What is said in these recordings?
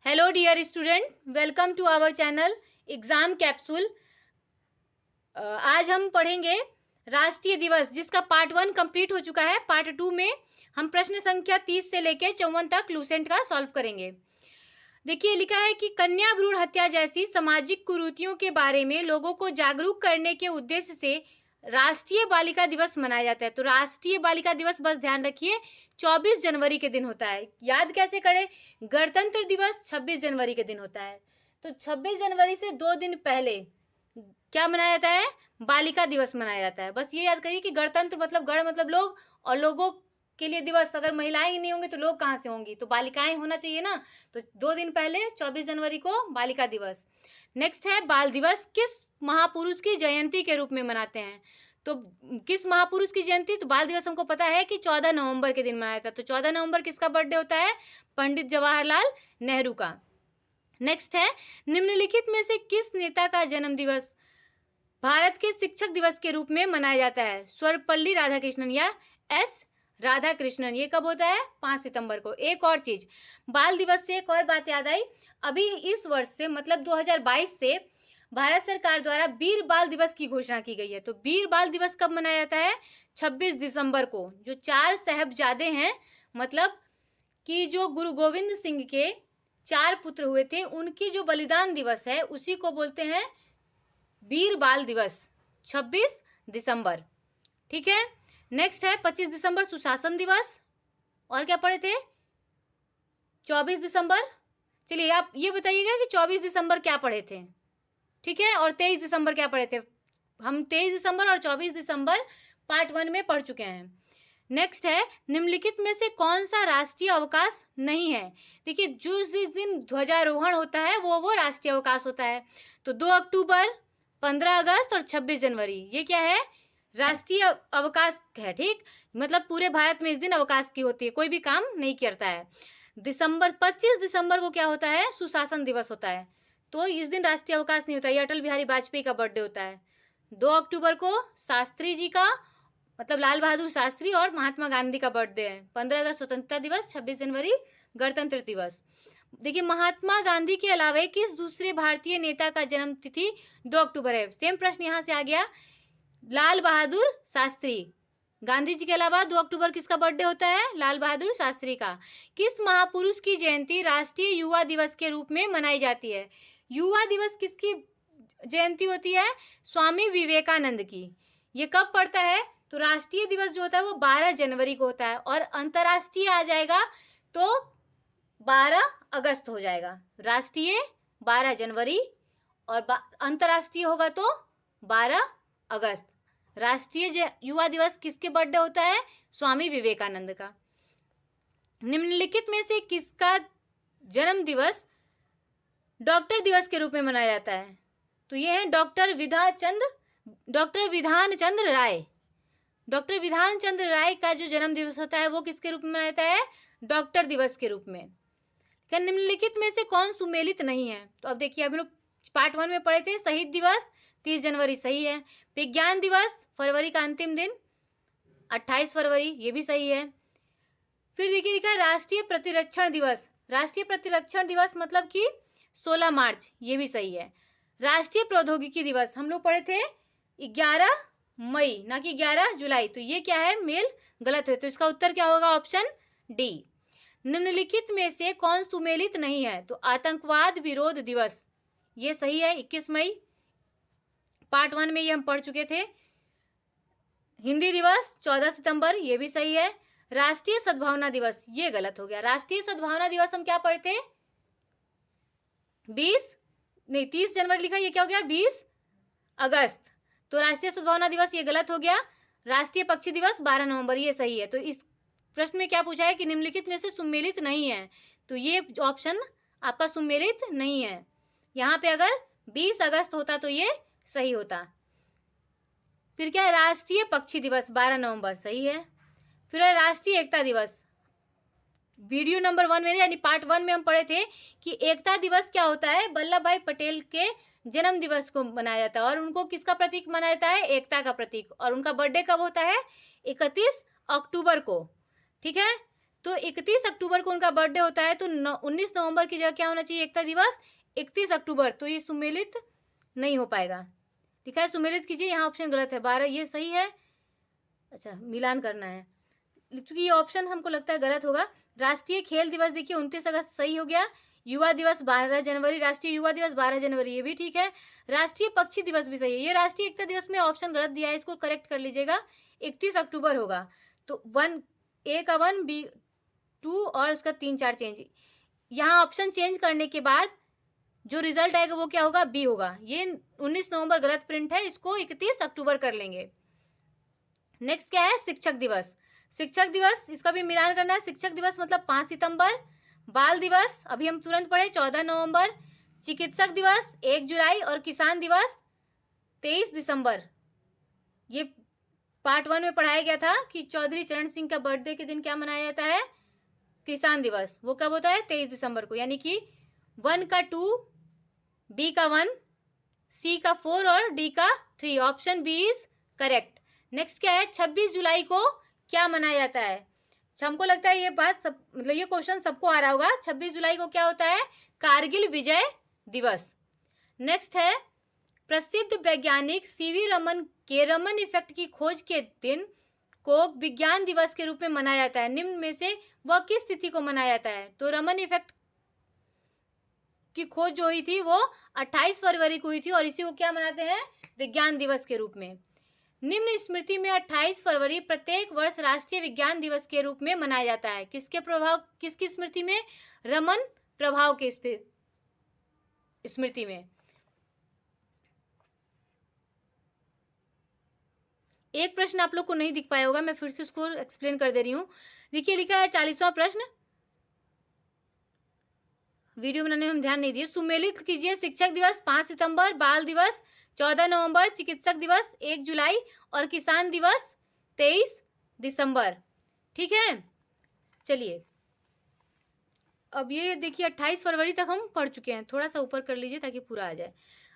Hello dear student, welcome to our channel exam capsule. आज हम पढ़ेंगे राष्ट्रीय दिवस, जिसका पार्ट 1 कंप्लीट हो चुका है। पार्ट 2 में हम प्रश्न संख्या 30 से लेकर 54 तक लूसेंट का सॉल्व करेंगे। देखिए, लिखा है कि कन्या भ्रूण हत्या जैसी सामाजिक कुरीतियों के बारे में लोगों को जागरूक करने के उद्देश्य से राष्ट्रीय बालिका दिवस मनाया जाता है। तो राष्ट्रीय बालिका दिवस, बस ध्यान रखिए, 24 जनवरी के दिन होता है। याद कैसे करें? गणतंत्र दिवस 26 जनवरी के दिन होता है। तो 26 जनवरी से 2 दिन पहले क्या मनाया जाता है? बालिका दिवस मनाया जाता है। बस ये याद करिए कि गणतंत्र मतलब गण मतलब लोग, और लोगों के लिए दिवस। अगर महिलाएं ही नहीं होंगी तो लोग कहाँ से होंगी? तो बालिकाएं होना चाहिए ना। तो 2 दिन पहले 24 जनवरी को बालिका दिवस। नेक्स्ट है बाल दिवस। किस महापुरुष की जयंती के रूप में मनाते हैं? तो किस महापुरुष की जयंती? तो बाल दिवस हमको पता है कि 14 नवंबर के दिन मनाया था। तो 14 नवंबर किसका बर्थडे होता है? पंडित जवाहरलाल नेहरू का। नेक्स्ट है निम्नलिखित में से किस नेता का जन्म दिवस भारत के शिक्षक दिवस के रूप में मनाया जाता है? सर्वपल्ली राधाकृष्णन या एस राधाकृष्णन। ये कब होता है? 5 सितंबर को। एक और चीज, बाल दिवस से एक और बात याद आई। अभी इस वर्ष से मतलब 2022 से भारत सरकार द्वारा वीर बाल दिवस की घोषणा की गई है। तो वीर बाल दिवस कब मनाया जाता है? 26 दिसंबर को। जो 4 साहबजादे हैं, मतलब कि जो गुरु गोविंद सिंह के 4 पुत्र हुए थे, उनकी जो बलिदान दिवस है, उसी को बोलते हैं वीर बाल दिवस, 26 दिसंबर। ठीक है। नेक्स्ट है 25 दिसंबर सुशासन दिवस। और क्या पढ़े थे? 24 दिसंबर। चलिए आप ये बताइएगा कि 24 दिसंबर क्या पढ़े थे। ठीक है। और 23 दिसंबर क्या पढ़े थे? हम 23 दिसंबर और 24 दिसंबर पार्ट 1 में पढ़ चुके हैं। नेक्स्ट है निम्नलिखित में से कौन सा राष्ट्रीय अवकाश नहीं है? देखिए, जिस दिन ध्वजारोहण होता है वो राष्ट्रीय अवकाश होता है। तो 2 अक्टूबर, 15 अगस्त और 26 जनवरी, ये क्या है? राष्ट्रीय अवकाश है। ठीक, मतलब पूरे भारत में इस दिन अवकाश की होती है, कोई भी काम नहीं करता है। 25 दिसंबर को क्या होता है? सुशासन दिवस होता है। तो इस दिन राष्ट्रीय अवकाश नहीं होता। ये अटल बिहारी वाजपेयी का बर्थडे होता है। 2 अक्टूबर को शास्त्री जी का, मतलब लाल बहादुर शास्त्री और महात्मा गांधी का बर्थडे है। 15 अगस्त स्वतंत्रता दिवस, 26 जनवरी गणतंत्र दिवस। देखिए, महात्मा गांधी के अलावा किस दूसरे भारतीय नेता का जन्म तिथि 2 अक्टूबर है? सेम प्रश्न यहाँ से आ गया। लाल बहादुर शास्त्री। गांधी जी के अलावा 2 अक्टूबर किसका बर्थडे होता है? लाल बहादुर शास्त्री का। किस महापुरुष की जयंती राष्ट्रीय युवा दिवस के रूप में मनाई जाती है? युवा दिवस किसकी जयंती होती है? स्वामी विवेकानंद की। ये कब पड़ता है? तो राष्ट्रीय दिवस जो होता है वो 12 जनवरी को होता है, और अंतर्राष्ट्रीय आ जाएगा तो 12 अगस्त हो जाएगा। राष्ट्रीय 12 जनवरी और अंतर्राष्ट्रीय होगा तो 12 अगस्त। राष्ट्रीय युवा दिवस किसके बर्थडे होता है? स्वामी विवेकानंद का। निम्नलिखित में से किसका जन्म दिवस डॉक्टर दिवस के रूप में मनाया जाता है? तो ये है डॉक्टर विधान चंद्र राय। डॉक्टर विधान चंद्र राय का जो जन्म दिवस होता है वो किसके रूप में मनाया जाता है? डॉक्टर दिवस के रूप में। क्या निम्नलिखित में से कौन सुमेलित नहीं है? तो अब देखिए, अभी लोग पार्ट 1 में पढ़े थे शहीद दिवस 30 जनवरी, सही है। विज्ञान दिवस फरवरी का अंतिम दिन 28 फरवरी, ये भी सही है। फिर देखिए लिखा है राष्ट्रीय प्रतिरक्षण दिवस। राष्ट्रीय प्रतिरक्षण दिवस मतलब कि 16 मार्च, ये भी सही है। राष्ट्रीय प्रौद्योगिकी दिवस हम लोग पढ़े थे 11 मई, ना कि 11 जुलाई। तो ये क्या है? मेल गलत है। तो इसका उत्तर क्या होगा? Option D. निम्नलिखित में से कौन सुमेलित नहीं है? तो आतंकवाद विरोध दिवस, ये सही है, 21 मई। पार्ट 1 में ये हम पढ़ चुके थे। हिंदी दिवस 14 सितंबर, ये भी सही है। राष्ट्रीय सद्भावना दिवस, ये गलत हो गया। राष्ट्रीय सद्भावना दिवस हम क्या पढ़े थे? 30 जनवरी लिखा, ये क्या हो गया? 20 अगस्त। तो राष्ट्रीय सद्भावना दिवस ये गलत हो गया। राष्ट्रीय पक्षी दिवस 12 नवंबर, ये सही है। तो इस प्रश्न में क्या पूछा है कि निम्नलिखित में से सुमेलित नहीं है? तो ये ऑप्शन आपका सुमेलित नहीं है। यहाँ पे अगर 20 अगस्त होता तो ये सही होता। फिर क्या है? राष्ट्रीय पक्षी दिवस 12 नवंबर, सही है। फिर है राष्ट्रीय एकता दिवस। वीडियो नंबर 1 में यानी पार्ट 1 में हम पढ़े थे कि एकता दिवस क्या होता है? वल्लभ भाई पटेल के जन्म दिवस को मनाया जाता है, और उनको किसका प्रतीक मनाया जाता है? एकता का प्रतीक। और उनका बर्थडे कब होता है? 31 अक्टूबर को। ठीक है। तो 31 अक्टूबर को उनका बर्थडे होता है, तो 19 नवंबर की जगह क्या होना चाहिए एकता दिवस, 31 अक्टूबर। तो ये सुमेलित नहीं हो पाएगा। ठीक है, सुमेलित कीजिए, यहाँ ऑप्शन गलत है, 12 ये सही है। अच्छा, मिलान करना है, क्योंकि ये ऑप्शन हमको लगता है गलत होगा। राष्ट्रीय खेल दिवस देखिए 29 अगस्त सही हो गया। युवा दिवस 12 जनवरी, राष्ट्रीय युवा दिवस 12 जनवरी, ये भी ठीक है। राष्ट्रीय पक्षी दिवस भी सही है। ये राष्ट्रीय एकता दिवस में ऑप्शन गलत दिया है, इसको करेक्ट कर लीजिएगा, 31 अक्टूबर होगा। तो 1 ए का 1 बी 2 और उसका 3 4 चेंज, यहाँ ऑप्शन चेंज करने के बाद जो रिजल्ट आएगा वो क्या होगा, बी होगा। ये 19 नवंबर गलत प्रिंट है, इसको 31 अक्टूबर कर लेंगे। नेक्स्ट क्या है, शिक्षक दिवस। शिक्षक दिवस, इसका भी मिलान करना है। शिक्षक दिवस मतलब 5 सितंबर। बाल दिवस अभी हम तुरंत पढ़े 14 नवंबर। चिकित्सक दिवस 1 जुलाई और किसान दिवस 23 दिसंबर। ये पार्ट 1 में पढ़ाया गया था कि चौधरी चरण सिंह का बर्थडे के दिन क्या मनाया जाता है, किसान दिवस। वो कब होता है, 23 दिसंबर को। यानी कि 1 का 2, बी का 1, सी का 4 और डी का 3। Option B is correct. Next क्या है, 26 जुलाई को क्या मनाया जाता है। हमको लगता है ये बात सब, मतलब ये क्वेश्चन सबको आ रहा होगा। 26 जुलाई को क्या होता है, कारगिल विजय दिवस। नेक्स्ट है, प्रसिद्ध वैज्ञानिक सीवी रमन के रमन इफेक्ट की खोज के दिन को विज्ञान दिवस के रूप में मनाया जाता है। निम्न में से वह किस तिथि को मनाया जाता है। तो रमन इफेक्ट की खोज जो हुई थी वो 28 फरवरी को हुई थी और इसी को क्या मनाते हैं, विज्ञान दिवस के रूप में। निम्न स्मृति में 28 फरवरी प्रत्येक वर्ष राष्ट्रीय विज्ञान दिवस के रूप में मनाया जाता है। किसके प्रभाव, किसकी स्मृति में, रमन प्रभाव के स्मृति में। एक प्रश्न आप लोग को नहीं दिख पाया होगा, मैं फिर से उसको एक्सप्लेन कर दे रही हूँ। देखिए लिखा है 40वां प्रश्न, वीडियो बनाने में हम ध्यान नहीं दिए। सुमेलित कीजिए, शिक्षक दिवस 5 सितंबर, बाल दिवस 14 नवंबर, चिकित्सक दिवस 1 जुलाई और किसान दिवस 23 दिसंबर। ठीक है, चलिए अब ये देखिए 28 फरवरी तक हम पढ़ चुके हैं, थोड़ा सा ऊपर कर लीजिए ताकि पूरा आ जाए।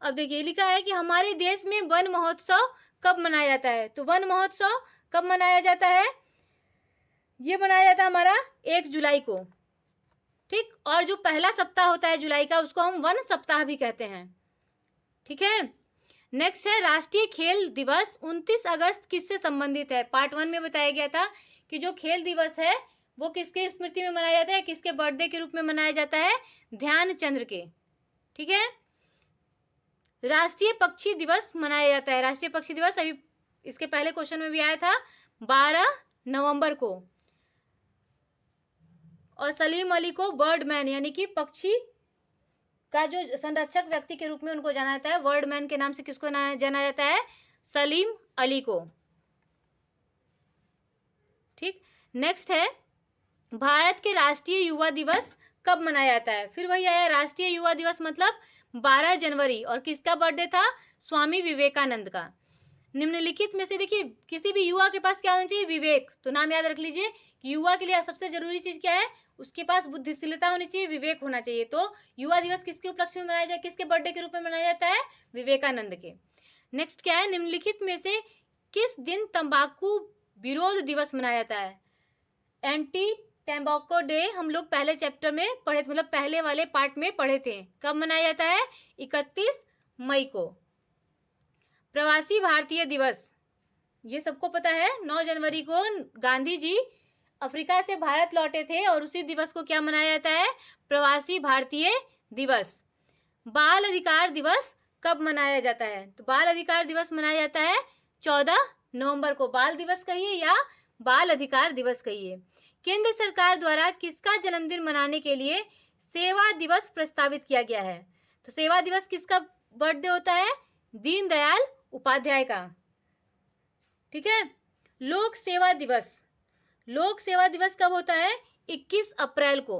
अब देखिए लिखा है कि हमारे देश में वन महोत्सव कब मनाया जाता है। तो वन महोत्सव कब मनाया जाता है, ये मनाया जाता है हमारा 1 जुलाई को। ठीक, और जो पहला सप्ताह होता है जुलाई का उसको हम वन सप्ताह भी कहते हैं। ठीक है, नेक्स्ट है राष्ट्रीय खेल दिवस 29 अगस्त किससे संबंधित है। पार्ट 1 में बताया गया था कि जो खेल दिवस है वो किसके स्मृति में मनाया जाता है, किसके बर्थडे के रूप में मनाया जाता है, ध्यानचंद्र के। ठीक है, राष्ट्रीय पक्षी दिवस मनाया जाता है। राष्ट्रीय पक्षी दिवस अभी इसके पहले क्वेश्चन में भी आया था 12 नवंबर को। और सलीम अली को बर्डमैन यानी कि पक्षी का जो संरक्षक व्यक्ति के रूप में उनको जाना जाता है, बर्डमैन के नाम से किसको जाना जाता है, सलीम अली को। ठीक, नेक्स्ट है भारत के राष्ट्रीय युवा दिवस कब मनाया जाता है। फिर वही आया, राष्ट्रीय युवा दिवस मतलब 12 जनवरी और किसका बर्थडे था, स्वामी विवेकानंद का। निम्नलिखित में से देखिए किसी भी युवा के पास क्या होना चाहिए, विवेक। तो नाम याद रख लीजिए कि युवा के लिए सबसे जरूरी चीज क्या है, उसके पास बुद्धिशीलता होनी चाहिए, विवेक होना चाहिए। तो युवा दिवस किसके उपलक्ष्य में मनाया जाए, किसके बर्थडे के रूप में मनाया जाता है, विवेकानंद के। नेक्स्ट क्या है, निम्नलिखित में से किस दिन तंबाकू विरोध दिवस मनाया जाता है। एंटी टैम्बाको डे हम लोग पहले चैप्टर में पढ़े, मतलब पहले वाले पार्ट में पढ़े थे। कब मनाया जाता है, 31 मई को। प्रवासी भारतीय दिवस, ये सबको पता है, 9 जनवरी को गांधी जी अफ्रीका से भारत लौटे थे और उसी दिवस को क्या मनाया जाता है, प्रवासी भारतीय दिवस। बाल अधिकार दिवस कब मनाया जाता है। तो बाल अधिकार दिवस मनाया जाता है 14 नवंबर को। बाल दिवस कहिए या बाल अधिकार दिवस कहिए। केंद्र सरकार द्वारा किसका जन्मदिन मनाने के लिए सेवा दिवस प्रस्तावित किया गया है। तो सेवा दिवस किसका बर्थडे होता है, दीनदयाल उपाध्याय का। ठीक है, लोक सेवा दिवस, लोक सेवा दिवस कब होता है, 21 अप्रैल को।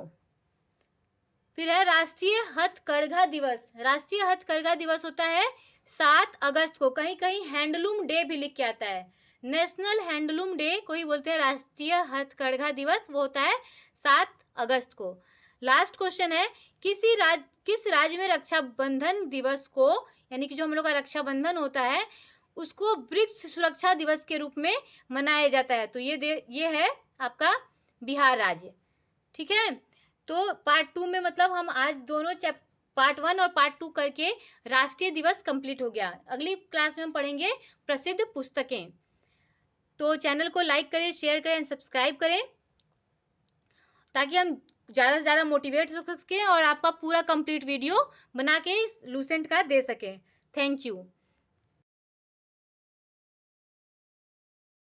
फिर है राष्ट्रीय हथकरघा दिवस, राष्ट्रीय हथकरघा दिवस होता है 7 अगस्त को। कहीं कहीं हैंडलूम डे भी लिख के आता है, नेशनल हैंडलूम डे कोई बोलते हैं, राष्ट्रीय हथकरघा दिवस वो होता है 7 अगस्त को। लास्ट क्वेश्चन है, किस राज्य में रक्षाबंधन दिवस को, यानी कि जो हम लोग का रक्षाबंधन होता है उसको वृक्ष सुरक्षा दिवस के रूप में मनाया जाता है। तो ये है आपका बिहार राज्य। ठीक है, तो पार्ट 2 में मतलब हम आज दोनों पार्ट 1 और पार्ट 2 करके राष्ट्रीय दिवस कंप्लीट हो गया। अगली क्लास में हम पढ़ेंगे प्रसिद्ध पुस्तकें। तो चैनल को लाइक करें, शेयर करें, सब्सक्राइब करें, ताकि हम ज़्यादा से ज़्यादा मोटिवेट हो सकें और आपका पूरा कंप्लीट वीडियो बना के लूसेंट का दे सकें। Thank you.